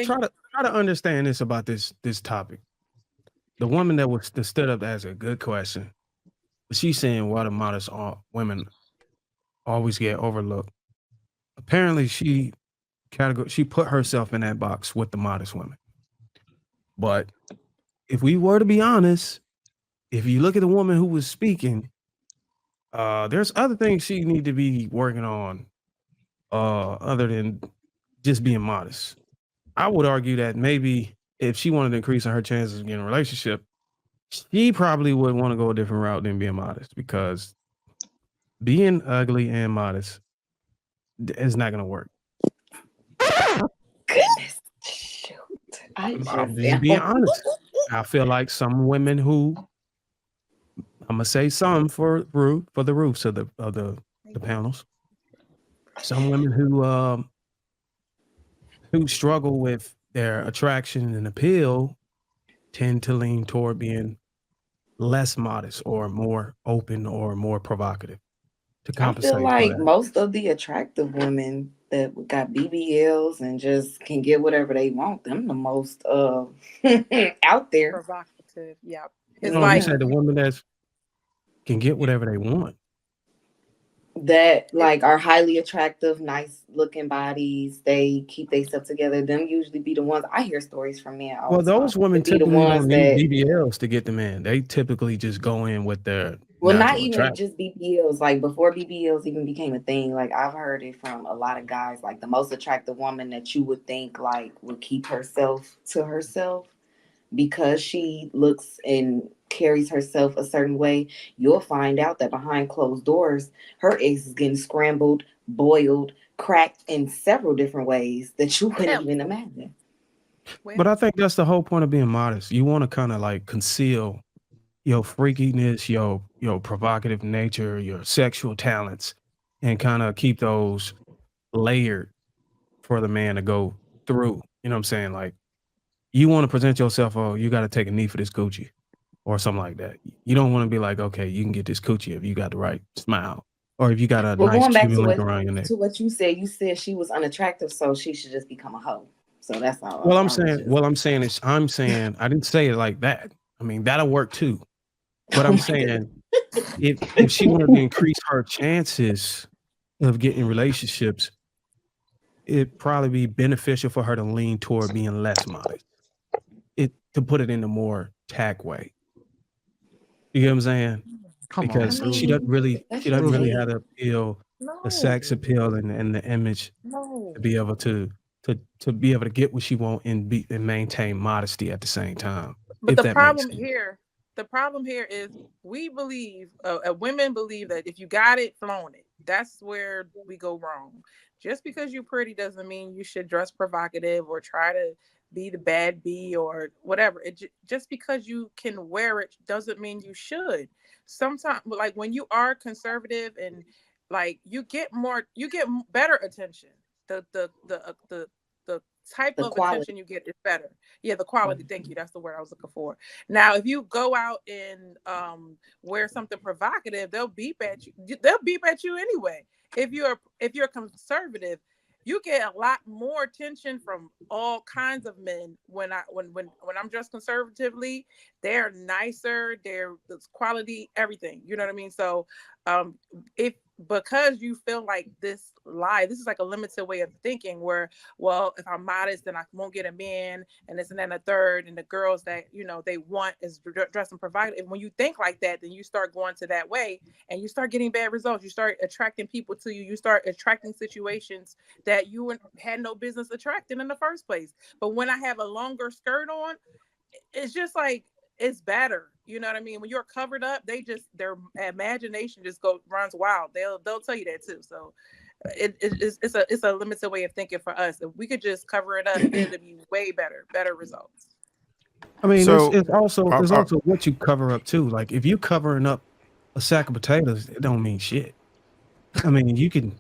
think try to understand this about this topic. The woman that stood up as a good question. She's saying why the modest women always get overlooked. Apparently, she put herself in that box with the modest women. But if we were to be honest, if you look at the woman who was speaking, there's other things she need to be working on, other than just being modest. I would argue that maybe if she wanted to increase her chances of getting a relationship, she probably would want to go a different route than being modest because being ugly and modest is not going to work. Goodness, shoot! I'm just being honest. I feel like some women who I'm gonna say some for the roofs of the panels. Some women who struggle with their attraction and appeal tend to lean toward being less modest or more open or more provocative to I feel compensate for like that. most of the attractive women that got BBLs and just can get whatever they want, them the most out there. provocative. Yeah. It's No, you like Yeah. said the women that can get whatever they want. That it, like are highly attractive, nice looking bodies. They keep themselves together. Them usually be the ones I hear stories from men all Well, the time. those women They be the typically ones don't need that BBLs to get them in. They typically just go in with their well, not natural even attraction. just BBLs. Like before BBLs even became a thing, like I've heard it from a lot of guys. Like the most attractive woman that you would think like would keep herself to herself because she looks and carries herself a certain way. You'll find out that behind closed doors, her eggs is getting scrambled, boiled, cracked in several different ways that you wouldn't well, even imagine. But well, I think that's the whole point of being modest. You want to kind of like conceal your freakiness, your provocative nature, your sexual talents, and kind of keep those layered for the man to go through. You know what I'm saying? Like you want to present yourself, oh, you got to take a knee for this coochie or something like that. You don't want to be like, okay, you can get this coochie if you got the right smile or if you got a Well, nice going back cuban link around your neck. to what you said she was unattractive, so she should just become a hoe. So that's Well, all. I'm I was saying, just well, I'm saying is, I'm saying, I didn't say it like that. I mean, that'll work too. But oh I'm my goodness. saying if she wanted to increase her chances of getting relationships, it'd probably be beneficial for her to lean toward being less modest. It to put it in a more tack way. You get what I'm saying? Come I on, Because Drew. mean, she that's your doesn't Drew. really take. have the appeal, the no, sex appeal and the image no. to be able to be able to get what she want and maintain modesty at the same time, But if that makes sense. the problem here is we believe, women believe that if you got it, flaunt it. That's where we go wrong. Just because you're pretty doesn't mean you should dress provocative or try to be the bad bee or whatever. Just because you can wear it doesn't mean you should. Sometimes, like when you are conservative and like you get better attention. The type The of quality. attention you get is better. Yeah, the quality. Thank you. That's the word I was looking for. Now, if you go out and wear something provocative, they'll beep at you. They'll beep at you anyway. If you're conservative, you get a lot more attention from all kinds of men. When I'm dressed conservatively, they're nicer. They're this quality, everything. You know what I mean? So, if because you feel like this is like a limited way of thinking where, well, if I'm modest, then I won't get a man, and this and then a third, and the girls that they want is dressing provocative. When you think like that, then you start going to that way, and you start getting bad results. You start attracting people to you. You start attracting situations that you had no business attracting in the first place. But when I have a longer skirt on, it's just like it's better. You know what I mean? When you're covered up, their imagination just runs wild. They'll tell you that too. So it's a limited way of thinking for us. If we could just cover it up, it'd be way better results. I mean, So, it's also what you cover up too. Like if you covering up a sack of potatoes, it don't mean shit. I mean, you can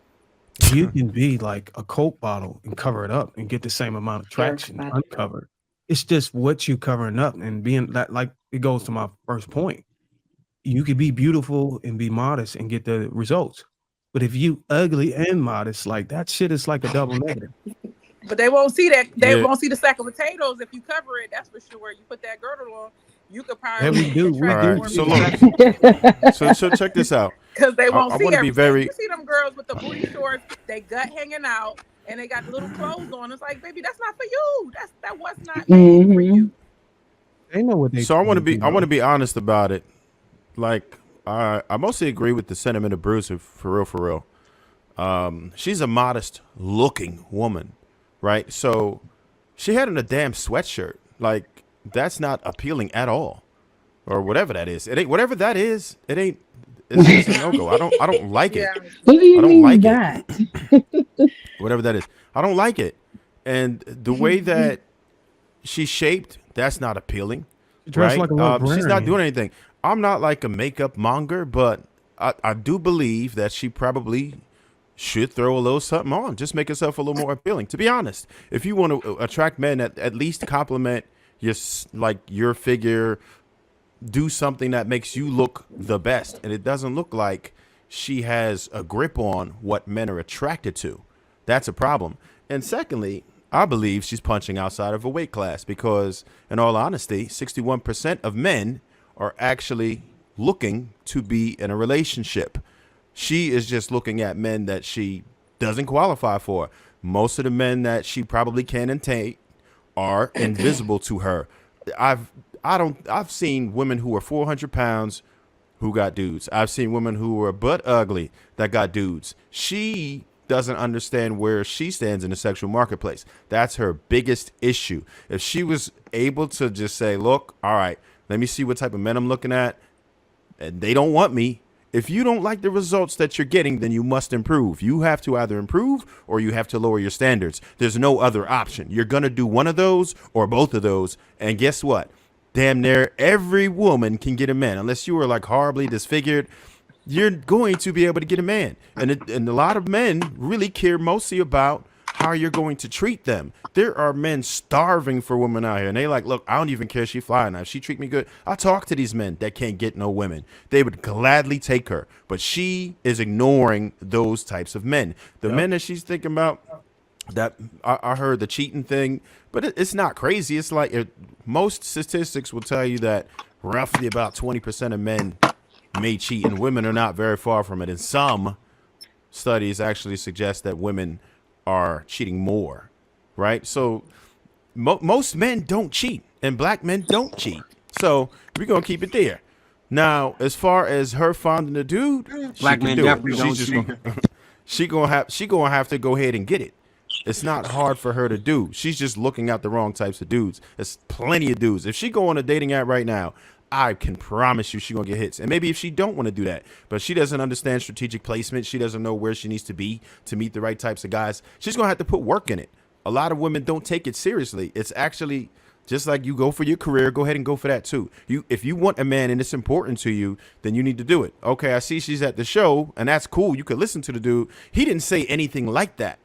be like a Coke bottle and cover it up and get the same amount of traction Everybody. uncovered. It's just what you covering up and being that, like it goes to my first point. You could be beautiful and be modest and get the results. But if you ugly and modest, like that shit is like a double negative. But they won't see that. They Yeah. won't see the sack of potatoes if you cover it. That's for sure. You put that girdle on, you could Yeah, we probably do. We All attract do. right. more So men look. So check this out. because they won't I see want to be everything. very. You see them girls with the booty shorts, they gut hanging out, and they got the little clothes on. It's like, baby, that's not for you. That was not made for Hmm. you. They know what they So I want to trying to be. do, I want to though. be honest about it. Like I mostly agree with the sentiment of Bruce. For real. For real. She's a modest looking woman, right? So she had on a damn sweatshirt. Like that's not appealing at all, or whatever that is. It ain't whatever that is. It ain't. It's a no go. I don't like it. Yeah. What do I you don't mean like it. that? Whatever that is. I don't like it. And the way that she's shaped, that's not appealing, Dressed right? like a She's not librarian. doing anything. I'm not like a makeup monger, but I do believe that she probably should throw a little something on, just make herself a little more appealing. To be honest, if you want to attract men, at least compliment like your figure, do something that makes you look the best. And it doesn't look like she has a grip on what men are attracted to. That's a problem. And secondly, I believe she's punching outside of a weight class because, in all honesty, 61% of men are actually looking to be in a relationship. She is just looking at men that she doesn't qualify for. Most of the men that she probably can and take are invisible to her. I've seen women who are 400 pounds who got dudes. I've seen women who were butt ugly that got dudes. She doesn't understand where she stands in the sexual marketplace. That's her biggest issue. If she was able to just say, look, all right, let me see what type of men I'm looking at, and they don't want me. If you don't like the results that you're getting, then you must improve. You have to either improve or you have to lower your standards. There's no other option. You're going to do one of those or both of those. And guess what? Damn near every woman can get a man. Unless you are like horribly disfigured, you're going to be able to get a man. And a lot of men really care mostly about how you're going to treat them. There are men starving for women out here, and they like, look, I don't even care if she fly now. If she treat me good, I talk to these men that can't get no women. They would gladly take her, but she is ignoring those types of men. The men that she's thinking about, that I heard the cheating thing, but it's not crazy. It's like most statistics will tell you that roughly about 20% of men may cheat, and women are not very far from it. And some studies actually suggest that women are cheating more, right? So most men don't cheat, and black men don't cheat. So we're gonna keep it there. Now, as far as her finding a dude, Black she can men do it. definitely don't She's just cheat. gonna, she gonna have to go ahead and get it. It's not hard for her to do. She's just looking at the wrong types of dudes. There's plenty of dudes. If she go on a dating app right now, I can promise you she gonna get hits. And maybe if she don't want to do that, but she doesn't understand strategic placement, she doesn't know where she needs to be to meet the right types of guys, she's gonna have to put work in it. A lot of women don't take it seriously. It's actually just like you go for your career, go ahead and go for that too. If you want a man and it's important to you, then you need to do it. Okay, I see she's at the show, and that's cool. You could listen to the dude. He didn't say anything like that.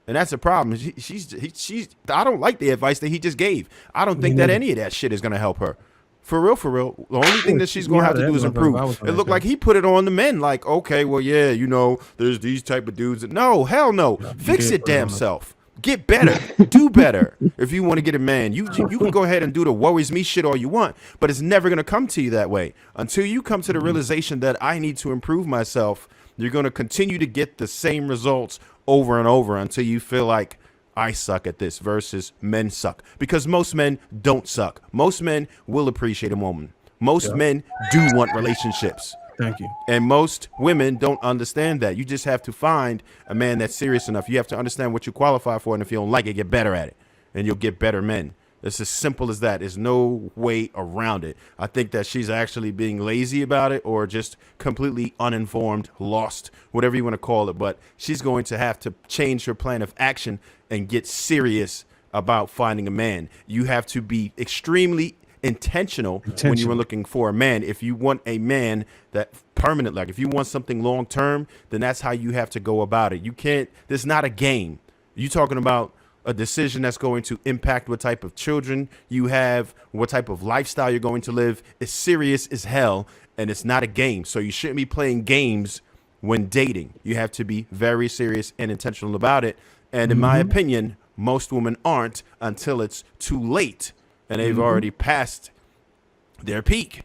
And that's a problem. She's. I don't like the advice that he just gave. I don't think that any of that shit is gonna help her. For real, for real. The only thing that she's gonna have to do is improve. It looked like he put it on the men. Like, okay, well, yeah, you know, there's these type of dudes. No, hell no. Fix it, damn self. Get better. Do better. If you want to get a man, you can go ahead and do the worries me shit all you want, but it's never gonna come to you that way until you come to the realization that I need to improve myself. You're gonna continue to get the same results over and over until you feel like I suck at this versus men suck, because most men don't suck. Most men will appreciate a woman. Most men do want relationships. Thank you. And most women don't understand that. You just have to find a man that's serious enough. You have to understand what you qualify for, and if you don't like it, get better at it, and you'll get better men. It's as simple as that. There's no way around it. I think that she's actually being lazy about it, or just completely uninformed, lost, whatever you want to call it. But she's going to have to change her plan of action and get serious about finding a man. You have to be extremely intentional when you are looking for a man. If you want a man that permanent, like if you want something long term, then that's how you have to go about it. You can't, there's not a game. You talking about a decision that's going to impact what type of children you have, what type of lifestyle you're going to live. It's serious as hell, and it's not a game. So you shouldn't be playing games when dating. You have to be very serious and intentional about it. And in my opinion, most women aren't until it's too late and they've already passed their peak.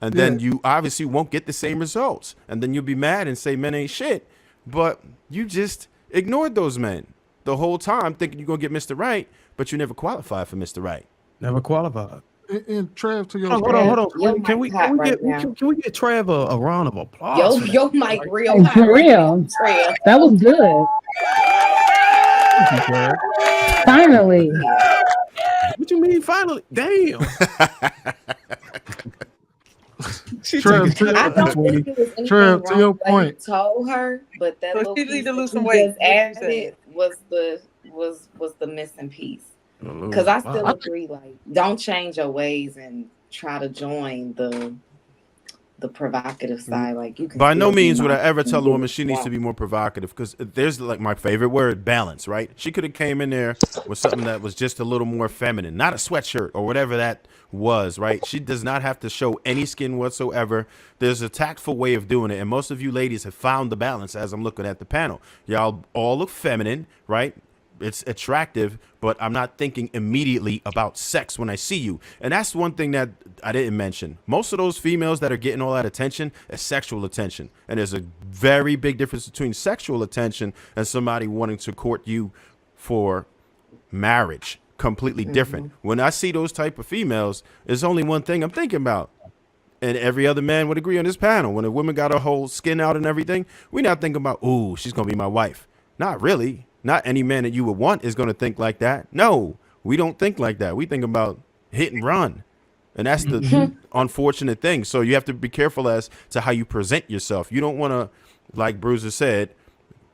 And then you obviously won't get the same results. And then you'll be mad and say men ain't shit. But you just ignored those men the whole time thinking you're going to get Mr. Right, but you never qualified for Mr. Right. Never qualified. And Trev, to your Hold on. Can we get Trev a round of applause? Yo, Mike, real hot. For real. Trev. That was good. Finally. What you mean finally? Damn. Trev, I don't think it was anything Trev, to wrong your with what point. he told her, but that So little she piece need to that lose you some weight, just like you added was the missing piece. Because I still agree, like, don't change your ways and try to join the provocative side. Like, you can By no still be means would I nice ever and tell a do woman what she you needs to want. be more provocative, because there's like my favorite word, balance, right? She could have came in there with something that was just a little more feminine, not a sweatshirt or whatever that was, right? She does not have to show any skin whatsoever. There's a tactful way of doing it. And most of you ladies have found the balance as I'm looking at the panel. Y'all all look feminine, right? It's attractive, but I'm not thinking immediately about sex when I see you. And that's one thing that I didn't mention. Most of those females that are getting all that attention is sexual attention. And there's a very big difference between sexual attention and somebody wanting to court you for marriage. Completely different. When I see those type of females, there's only one thing I'm thinking about. And every other man would agree on this panel. When a woman got her whole skin out and everything, we're not thinking about, ooh, she's going to be my wife. Not really. Not any man that you would want is going to think like that. No, we don't think like that. We think about hit and run. And that's the unfortunate thing. So you have to be careful as to how you present yourself. You don't want to, like Bruiser said,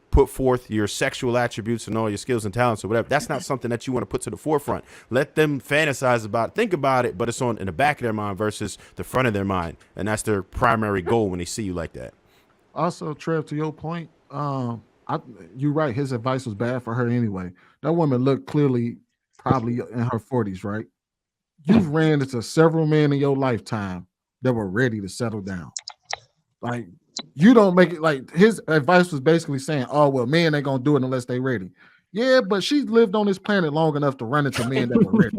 put forth your sexual attributes and all your skills and talents or whatever. That's not something that you want to put to the forefront. Let them fantasize about it, think about it, but it's on in the back of their mind versus the front of their mind. And that's their primary goal when they see you like that. Also, Trev, to your point, you're right. His advice was bad for her anyway. That woman looked clearly probably in her 40s, right? You've ran into several men in your lifetime that were ready to settle down. Like, you don't make it, like, his advice was basically saying, oh, well, men ain't gonna do it unless they ready. Yeah, but she's lived on this planet long enough to run into men that were ready.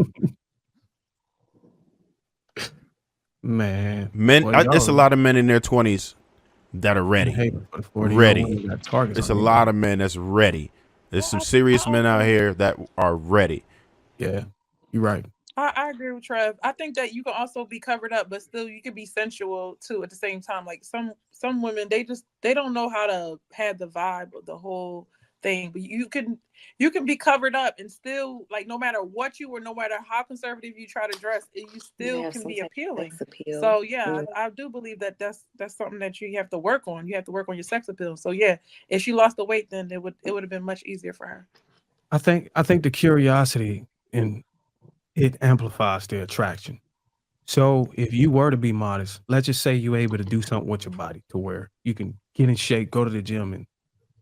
Man, There's a lot of men in their 20s that are ready. Ready. It's a lot of men that's ready. There's some serious men out here that are ready. Yeah, you're right. I agree with Trev. I think that you can also be covered up, but still you can be sensual too at the same time. Like some women, they don't know how to have the vibe of the whole thing. But you can be covered up and still, like, no matter what you or no matter how conservative you try to dress, you still can be appealing. So yeah, I do believe that that's something that you have to work on. You have to work on your sex appeal. So yeah, if she lost the weight, then it would have been much easier for her. I think the curiosity and it amplifies the attraction. So if you were to be modest, let's just say you're able to do something with your body to where you can get in shape, go to the gym, and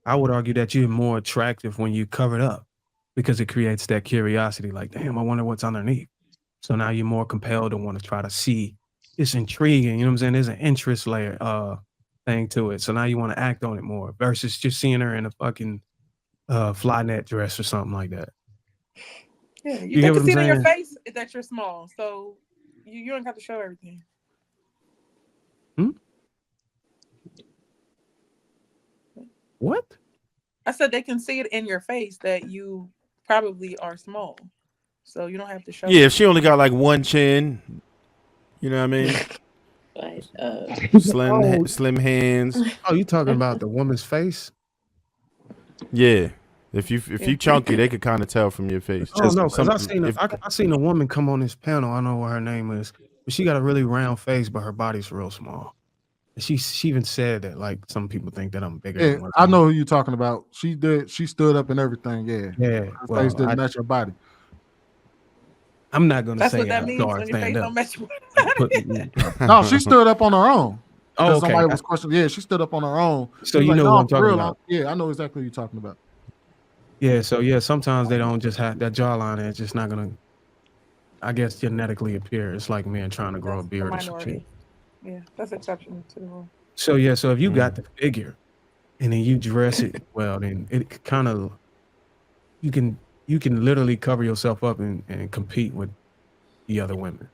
I would argue that you're more attractive when you cover it up because it creates that curiosity. Like, damn, I wonder what's underneath. So now you're more compelled to want to try to see. It's intriguing. You know what I'm saying? There's an interest layer thing to it. So now you want to act on it more versus just seeing her in a fucking fly net dress or something like that. Yeah, you can see it in your face that you're small, so you don't have to show everything. What? I said they can see it in your face that you probably are small, so you don't have to show. Yeah, if she only got like one chin, you know what I mean? Slim hands. Oh, you talking about the woman's face? Yeah. If you chunky, they could kind of tell from your face. Oh no, because I seen a woman come on this panel. I know what her name is, but she got a really round face, but her body's real small. She even said that, like, some people think that I'm bigger. Yeah, I know who you're talking about. She did. She stood up and everything. Yeah. Yeah. Her face didn't match her body. I'm not gonna say what that means when your face don't match. No, she stood up on her own. Oh, okay. Somebody was questioning. Yeah, she stood up on her own. So you know what I'm talking about. Yeah, I know exactly what you're talking about. Yeah, so yeah, sometimes they don't just have that jawline. It's just not gonna, I guess, genetically appear. It's like men trying to grow a beard or some shit. Yeah, that's exception to the rule. So yeah, so if you got the figure and then you dress it well, then it kind of, you can you can literally cover yourself up and compete with the other women.